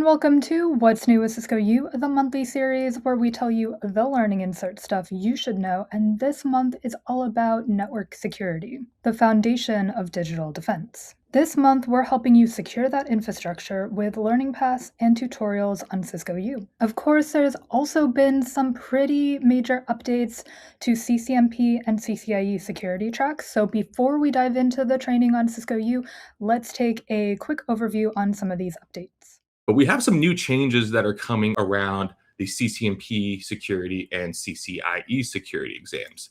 welcome to What's New with Cisco U, the monthly series where we tell you the learning and cert stuff you should know, and this month is all about network security, the foundation of digital defense. This month, we're helping you secure that infrastructure with learning paths and tutorials on Cisco U. Of course, there's also been some pretty major updates to CCNP and CCIE security tracks, so before we dive into the training on Cisco U, let's take a quick overview on some of these updates. But we have some new changes that are coming around the CCNP Security and CCIE Security exams.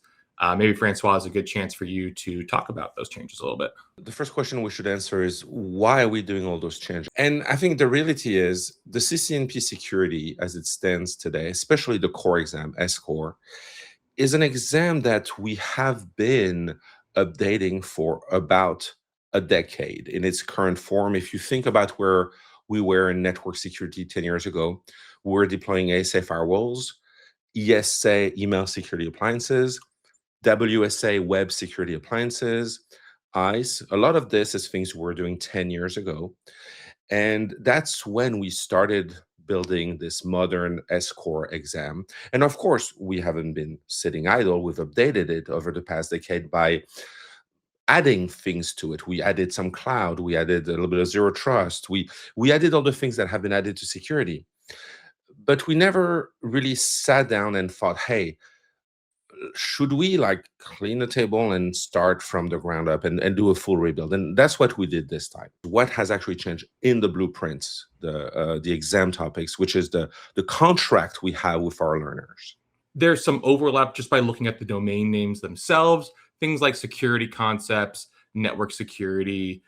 Maybe Francois has a good chance for you to talk about those changes a little bit. The first question we should answer is, why are we doing all those changes? And I think the reality is the CCNP Security, as it stands today, especially the core exam, SCOR, is an exam that we have been updating for about a decade in its current form. If you think about where we were in network security 10 years ago, we were deploying ASA firewalls, ESA email security appliances, WSA web security appliances, ICE. A lot of this is things we were doing 10 years ago. And that's when we started building this modern SCOR exam. And of course, we haven't been sitting idle. We've updated it over the past decade by adding things to it. We added some cloud, we added a little bit of zero trust, we added all the things that have been added to security. But we never really sat down and thought, hey, should we clean the table and start from the ground up and do a full rebuild? And that's what we did this time. What has actually changed in the blueprints, the exam topics, which is the contract we have with our learners. There's some overlap just by looking at the domain names themselves. Things like security concepts, network security,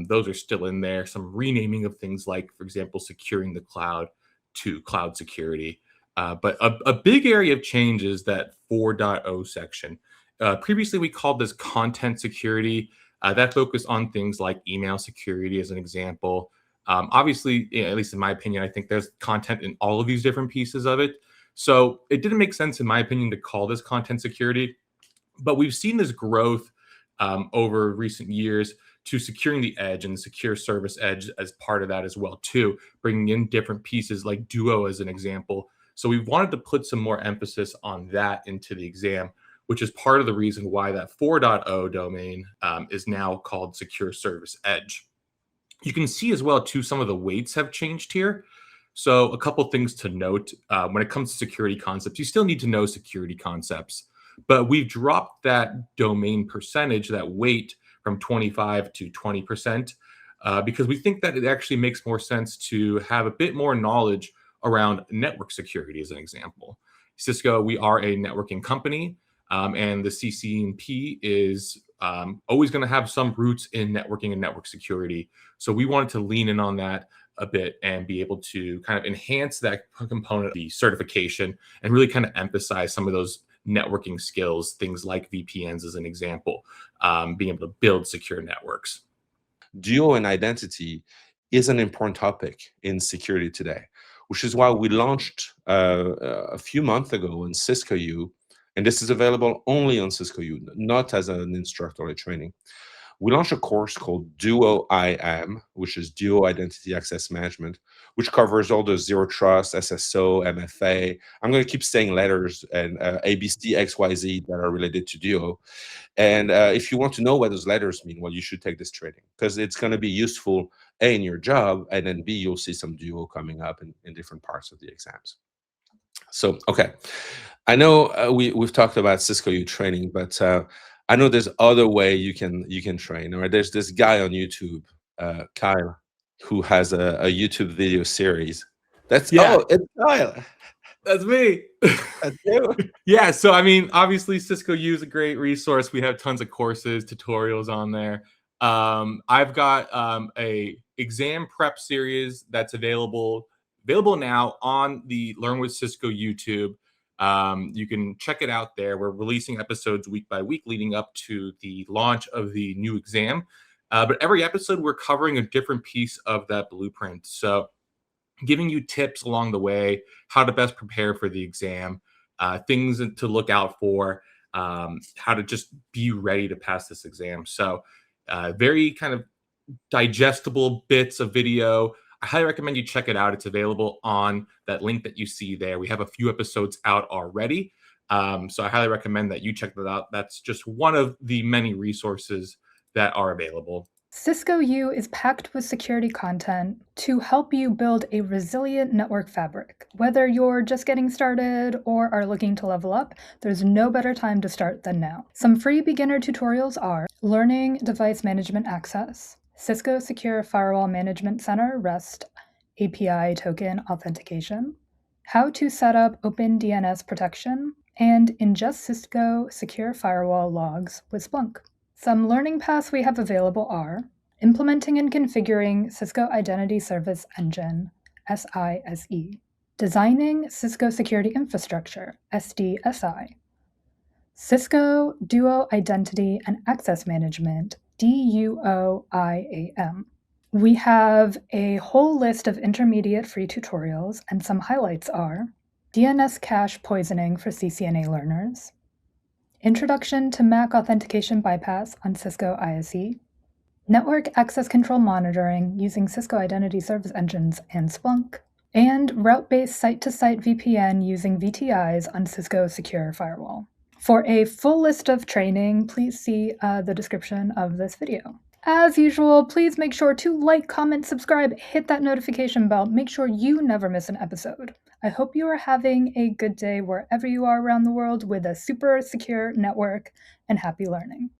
those are still in there. Some renaming of things like, for example, securing the cloud to cloud security. But a big area of change is that 4.0 section. Previously, we called this content security. That focused on things like email security as an example. Obviously, at least in my opinion, I think there's content in all of these different pieces of it. So it didn't make sense, in my opinion, to call this content security. But we've seen this growth over recent years to securing the edge and the secure service edge as part of that as well, too, bringing in different pieces like Duo as an example. So we wanted to put some more emphasis on that into the exam, which is part of the reason why that 4.0 domain is now called Secure Service Edge. You can see as well, too, some of the weights have changed here. So a couple things to note when it comes to security concepts, you still need to know security concepts. But we've dropped that domain percentage, that weight, from 25 to 20% because we think that it actually makes more sense to have a bit more knowledge around network security as an example. Cisco, we are a networking company, and the CCNP is always going to have some roots in networking and network security. So we wanted to lean in on that a bit and be able to kind of enhance that component of the certification and really kind of emphasize some of those networking skills, things like VPNs as an example, being able to build secure networks. Duo and identity is an important topic in security today, which is why we launched a few months ago on Cisco U, and this is available only on Cisco U, not as an instructor training. We launched a course called Duo IAM, which is Duo Identity Access Management, which covers all the zero trust, SSO, MFA. I'm going to keep saying letters and ABC, XYZ that are related to Duo. And if you want to know what those letters mean, well, you should take this training because it's going to be useful, A, in your job, and then B, you'll see some Duo coming up in different parts of the exams. So, okay. I know we've talked about Cisco U training, but I know there's other way you can train. Right? There's this guy on YouTube, Kyle, who has a YouTube video series. It's Kyle. That's me. That's you. Yeah. So I mean, obviously, Cisco U is a great resource. We have tons of courses, tutorials on there. I've got a exam prep series that's available now on the Learn with Cisco YouTube. You can check it out there. We're releasing episodes week by week leading up to the launch of the new exam. But every episode, we're covering a different piece of that blueprint. So giving you tips along the way, how to best prepare for the exam, things to look out for, how to just be ready to pass this exam. So very kind of digestible bits of video. I highly recommend you check it out. It's available on that link that you see there. We have a few episodes out already. So I highly recommend that you check that out. That's just one of the many resources that are available. Cisco U is packed with security content to help you build a resilient network fabric. Whether you're just getting started or are looking to level up, there's no better time to start than now. Some free beginner tutorials are Learning Device Management Access, Cisco Secure Firewall Management Center REST API Token Authentication, How to Set Up Open DNS Protection, and Ingest Cisco Secure Firewall Logs with Splunk. Some learning paths we have available are implementing and configuring Cisco Identity Service Engine, SISE, designing Cisco Security Infrastructure, SDSI, Cisco Duo Identity and Access Management, DUOIAM. We have a whole list of intermediate free tutorials, and some highlights are DNS cache poisoning for CCNA learners, Introduction to MAC Authentication Bypass on Cisco ISE, Network Access Control Monitoring using Cisco Identity Service Engines and Splunk, and Route-Based Site-to-Site VPN using VTIs on Cisco Secure Firewall. For a full list of training, please see the description of this video. As usual, please make sure to like, comment, subscribe, hit that notification bell. Make sure you never miss an episode. I hope you are having a good day wherever you are around the world with a super secure network, and happy learning.